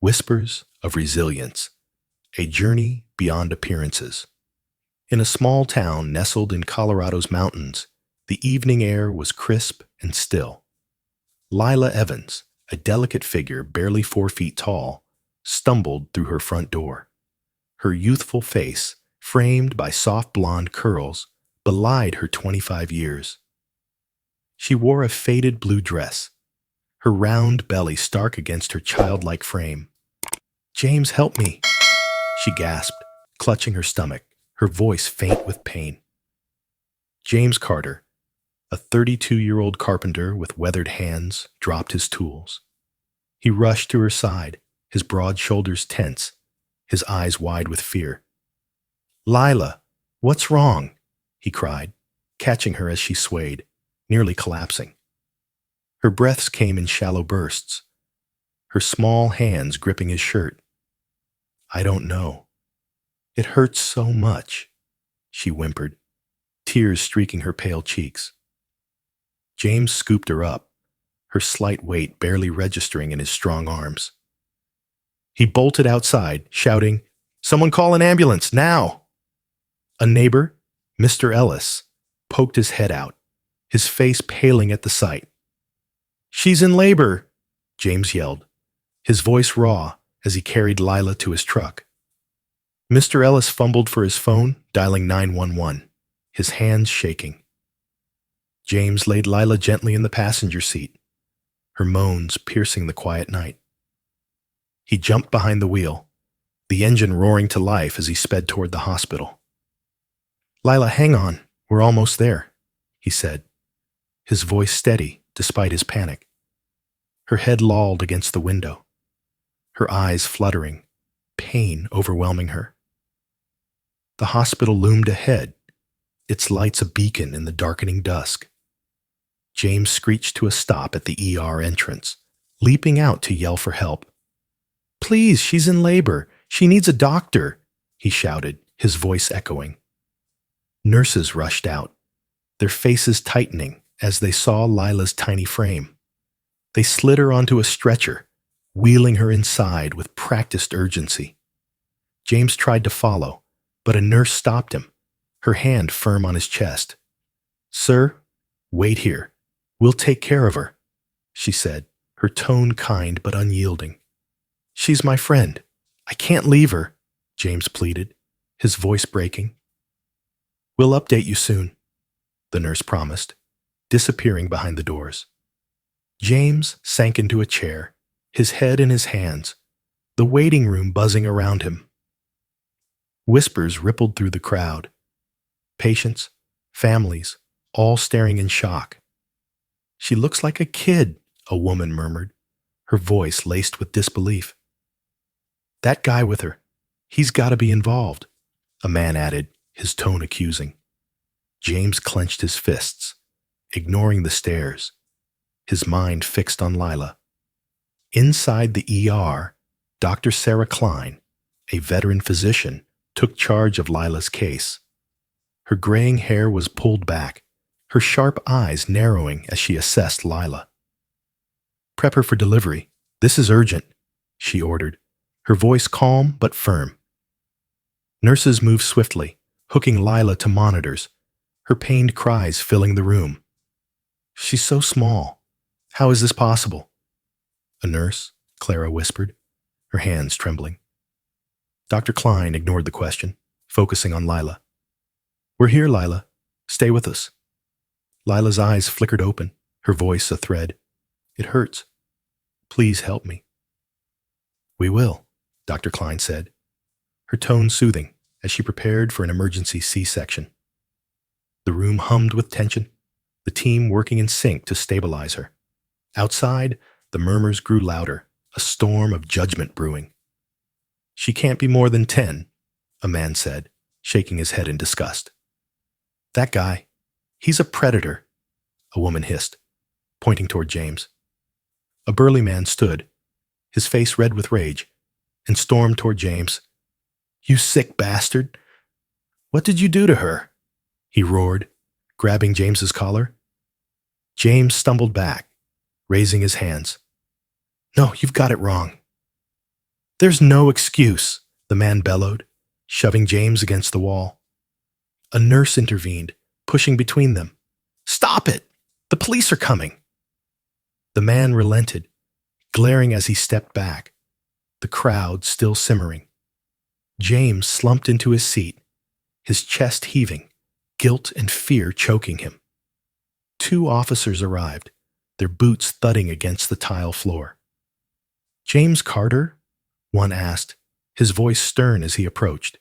Whispers of Resilience, a journey beyond appearances. In a small town nestled in Colorado's mountains, the evening air was crisp and still. Lila Evans, a delicate figure barely 4 feet tall, stumbled through her front door. Her youthful face, framed by soft blonde curls, belied her 25 years. She wore a faded blue dress, her round belly stark against her childlike frame. "James, help me," she gasped, clutching her stomach, her voice faint with pain. James Carter, a 32-year-old carpenter with weathered hands, dropped his tools. He rushed to her side, his broad shoulders tense, his eyes wide with fear. "Lila, what's wrong?" he cried, catching her as she swayed, nearly collapsing. Her breaths came in shallow bursts, her small hands gripping his shirt. "I don't know. It hurts so much," she whimpered, tears streaking her pale cheeks. James scooped her up, her slight weight barely registering in his strong arms. He bolted outside, shouting, "Someone call an ambulance, now!" A neighbor, Mr. Ellis, poked his head out, his face paling at the sight. "She's in labor," James yelled, his voice raw as he carried Lila to his truck. Mr. Ellis fumbled for his phone, dialing 911, his hands shaking. James laid Lila gently in the passenger seat, her moans piercing the quiet night. He jumped behind the wheel, the engine roaring to life as he sped toward the hospital. "Lila, hang on, we're almost there," he said, his voice steady despite his panic. Her head lolled against the window, her eyes fluttering, pain overwhelming her. The hospital loomed ahead, its lights a beacon in the darkening dusk. James screeched to a stop at the ER entrance, leaping out to yell for help. "Please, she's in labor. She needs a doctor," he shouted, his voice echoing. Nurses rushed out, their faces tightening as they saw Lila's tiny frame. They slid her onto a stretcher, wheeling her inside with practiced urgency. James tried to follow, but a nurse stopped him, her hand firm on his chest. "Sir, wait here. We'll take care of her," she said, her tone kind but unyielding. "She's my friend. I can't leave her," James pleaded, his voice breaking. "We'll update you soon," the nurse promised, disappearing behind the doors. James sank into a chair, his head in his hands, the waiting room buzzing around him. Whispers rippled through the crowd. Patients, families, all staring in shock. "She looks like a kid," a woman murmured, her voice laced with disbelief. "That guy with her, he's got to be involved," a man added, his tone accusing. James clenched his fists, ignoring the stares, his mind fixed on Lila. Inside the ER, Dr. Sarah Klein, a veteran physician, took charge of Lila's case. Her graying hair was pulled back, her sharp eyes narrowing as she assessed Lila. "Prep her for delivery. This is urgent," she ordered, her voice calm but firm. Nurses moved swiftly, hooking Lila to monitors, her pained cries filling the room. "She's so small. How is this possible?" "A nurse," Clara whispered, her hands trembling. Dr. Klein ignored the question, focusing on Lila. "We're here, Lila. Stay with us." Lila's eyes flickered open, her voice a thread. "It hurts. Please help me." "We will," Dr. Klein said, her tone soothing as she prepared for an emergency C-section. The room hummed with tension, the team working in sync to stabilize her. Outside, the murmurs grew louder, a storm of judgment brewing. "She can't be more than 10, a man said, shaking his head in disgust. "That guy, he's a predator," a woman hissed, pointing toward James. A burly man stood, his face red with rage, and stormed toward James. "You sick bastard! What did you do to her?" he roared, grabbing James's collar. James stumbled back, raising his hands. "No, you've got it wrong." There's no excuse, the man bellowed, shoving James against the wall. A nurse intervened, pushing between them. Stop it! The police are coming! The man relented, glaring as he stepped back, the crowd still simmering. James slumped into his seat, his chest heaving, guilt and fear choking him. 2 officers arrived, their boots thudding against the tile floor. James Carter? One asked, his voice stern as he approached.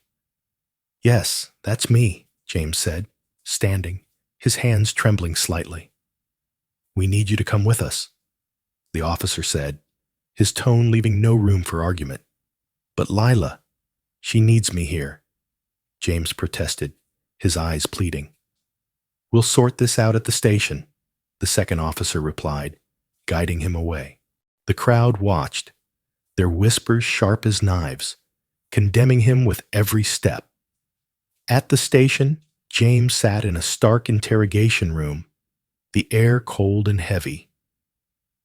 Yes, that's me, James said, standing, his hands trembling slightly. We need you to come with us, the officer said, his tone leaving no room for argument. But Lila, she needs me here, James protested, his eyes pleading. We'll sort this out at the station, the second officer replied, guiding him away. The crowd watched, their whispers sharp as knives, condemning him with every step. At the station, James sat in a stark interrogation room, the air cold and heavy.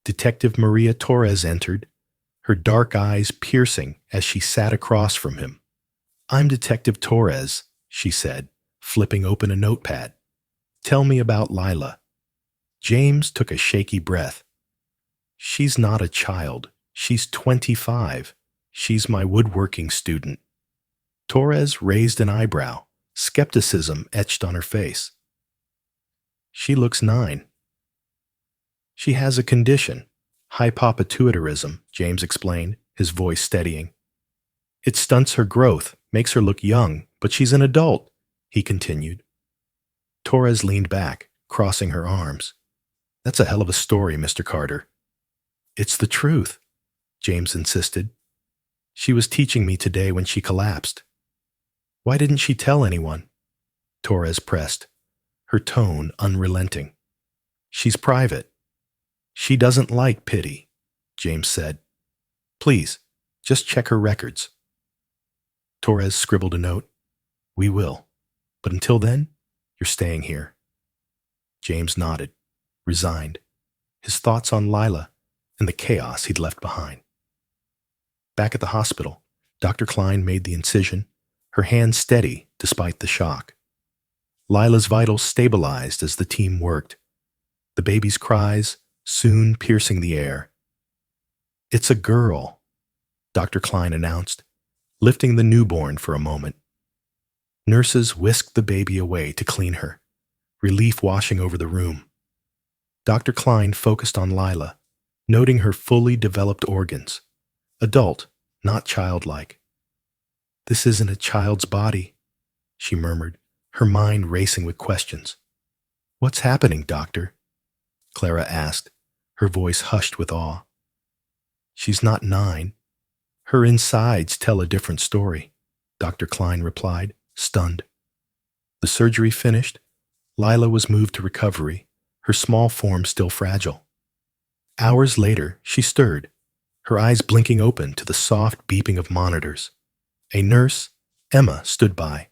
Detective Maria Torres entered, her dark eyes piercing as she sat across from him. I'm Detective Torres, she said, flipping open a notepad. Tell me about Lila. James took a shaky breath. She's not a child. She's 25. She's my woodworking student. Torres raised an eyebrow, skepticism etched on her face. She looks 9. She has a condition, hypopituitarism, James explained, his voice steadying. It stunts her growth, makes her look young, but she's an adult, he continued. Torres leaned back, crossing her arms. That's a hell of a story, Mr. Carter. It's the truth, James insisted. She was teaching me today when she collapsed. Why didn't she tell anyone? Torres pressed, her tone unrelenting. She's private. She doesn't like pity, James said. Please, just check her records. Torres scribbled a note. We will. But until then, you're staying here. James nodded, resigned, his thoughts on Lila and the chaos he'd left behind. Back at the hospital, Dr. Klein made the incision, her hand steady despite the shock. Lila's vitals stabilized as the team worked, the baby's cries soon piercing the air. It's a girl, Dr. Klein announced, lifting the newborn for a moment. Nurses whisked the baby away to clean her, relief washing over the room. Dr. Klein focused on Lila, noting her fully developed organs. Adult, not childlike. This isn't a child's body, she murmured, her mind racing with questions. What's happening, doctor? Clara asked, her voice hushed with awe. She's not 9. Her insides tell a different story, Dr. Klein replied, stunned. The surgery finished, Lila was moved to recovery, her small form still fragile. Hours later, she stirred, her eyes blinking open to the soft beeping of monitors. A nurse, Emma, stood by,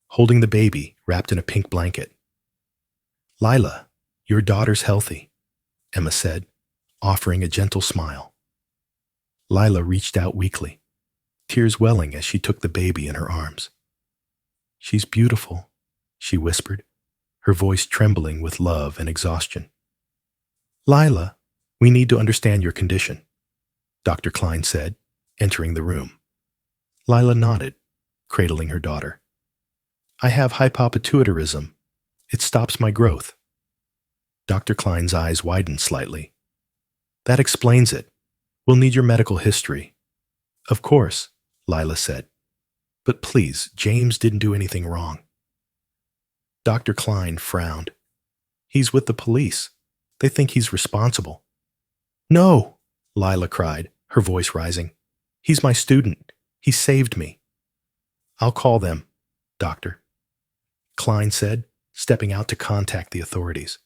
holding the baby wrapped in a pink blanket. Lila, your daughter's healthy, Emma said, offering a gentle smile. Lila reached out weakly, tears welling as she took the baby in her arms. She's beautiful, she whispered, her voice trembling with love and exhaustion. Lila, we need to understand your condition, Dr. Klein said, entering the room. Lila nodded, cradling her daughter. I have hypopituitarism. It stops my growth. Dr. Klein's eyes widened slightly. That explains it. We'll need your medical history. Of course, Lila said. But please, James didn't do anything wrong. Dr. Klein frowned. He's with the police. They think he's responsible. No, Lila cried, her voice rising. He's my student. He saved me. I'll call them, doctor, Klein said, stepping out to contact the authorities.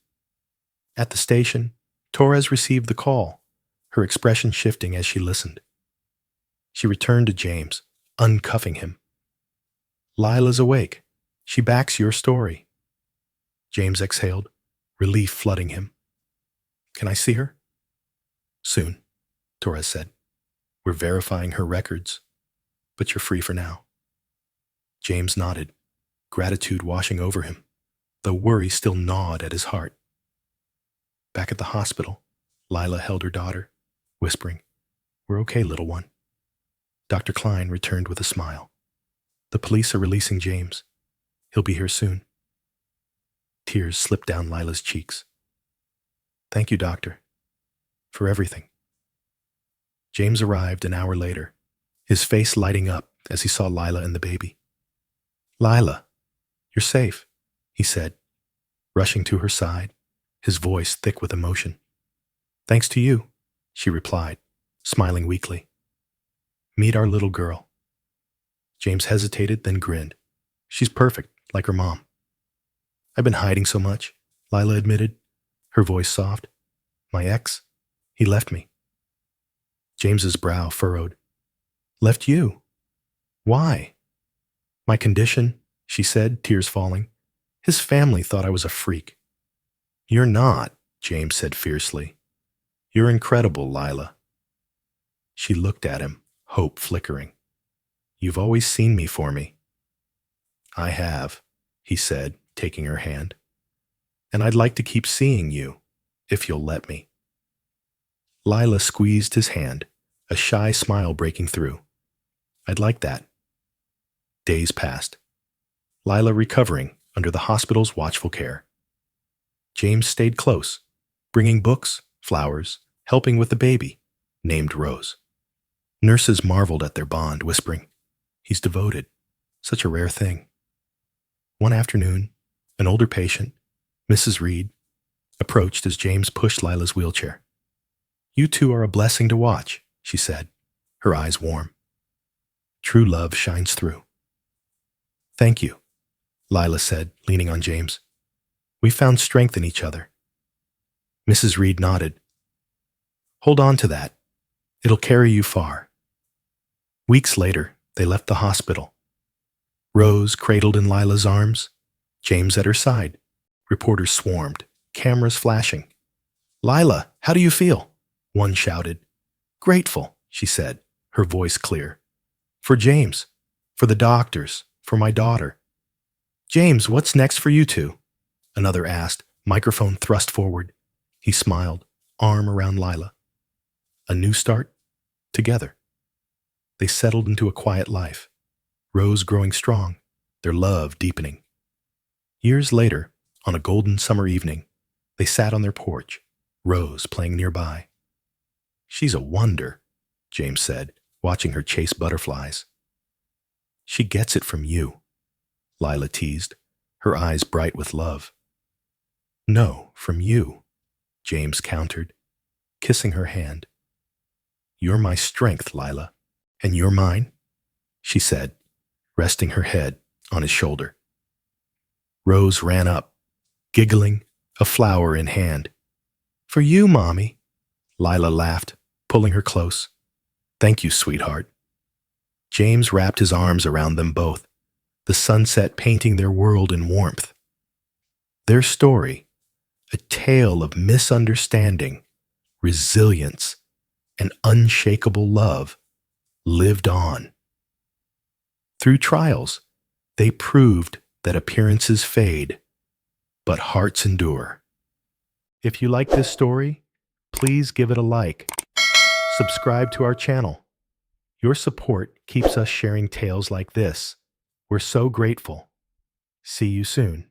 At the station, Torres received the call, her expression shifting as she listened. She returned to James, uncuffing him. Lila's awake. She backs your story. James exhaled, relief flooding him. Can I see her? Soon, Torres said. We're verifying her records, but you're free for now." James nodded, gratitude washing over him, though worry still gnawed at his heart. Back at the hospital, Lila held her daughter, whispering, "We're okay, little one." Dr. Klein returned with a smile. "The police are releasing James. He'll be here soon." Tears slipped down Lila's cheeks. "Thank you, doctor, for everything." James arrived an hour later, his face lighting up as he saw Lila and the baby. "Lila, you're safe," he said, rushing to her side, his voice thick with emotion. "Thanks to you," she replied, smiling weakly. "Meet our little girl." James hesitated, then grinned. "She's perfect, like her mom." "I've been hiding so much," Lila admitted, her voice soft. "My ex, he left me." James's brow furrowed. "Left you? Why?" "My condition," she said, tears falling. "His family thought I was a freak." "You're not," James said fiercely. "You're incredible, Lila." She looked at him, hope flickering. "You've always seen me for me." "I have," he said, taking her hand. "And I'd like to keep seeing you, if you'll let me." Lila squeezed his hand, a shy smile breaking through. "I'd like that." Days passed, Lila recovering under the hospital's watchful care. James stayed close, bringing books, flowers, helping with the baby, named Rose. Nurses marveled at their bond, whispering, "He's devoted, such a rare thing." One afternoon, an older patient, Mrs. Reed, approached as James pushed Lila's wheelchair. "You two are a blessing to watch," she said, her eyes warm. "True love shines through." "Thank you," Lila said, leaning on James. "We found strength in each other." Mrs. Reed nodded. "Hold on to that. It'll carry you far." Weeks later, they left the hospital. Rose cradled in Lila's arms, James at her side. Reporters swarmed, cameras flashing. "Lila, how do you feel?" one shouted. "Grateful," she said, her voice clear. "For James, for the doctors, for my daughter." "James, what's next for you two?" another asked, microphone thrust forward. He smiled, arm around Lila. "A new start? Together." They settled into a quiet life, Rose growing strong, their love deepening. Years later, on a golden summer evening, they sat on their porch, Rose playing nearby. "She's a wonder," James said, watching her chase butterflies. "She gets it from you," Lila teased, her eyes bright with love. "No, from you," James countered, kissing her hand. "You're my strength, Lila, and you're mine," she said, resting her head on his shoulder. Rose ran up, giggling, a flower in hand. "For you, Mommy," Lila laughed, pulling her close. "Thank you, sweetheart." James wrapped his arms around them both, the sunset painting their world in warmth. Their story, a tale of misunderstanding, resilience, and unshakable love, lived on. Through trials, they proved that appearances fade, but hearts endure. If you like this story, please give it a like. Subscribe to our channel. Your support keeps us sharing tales like this. We're so grateful. See you soon.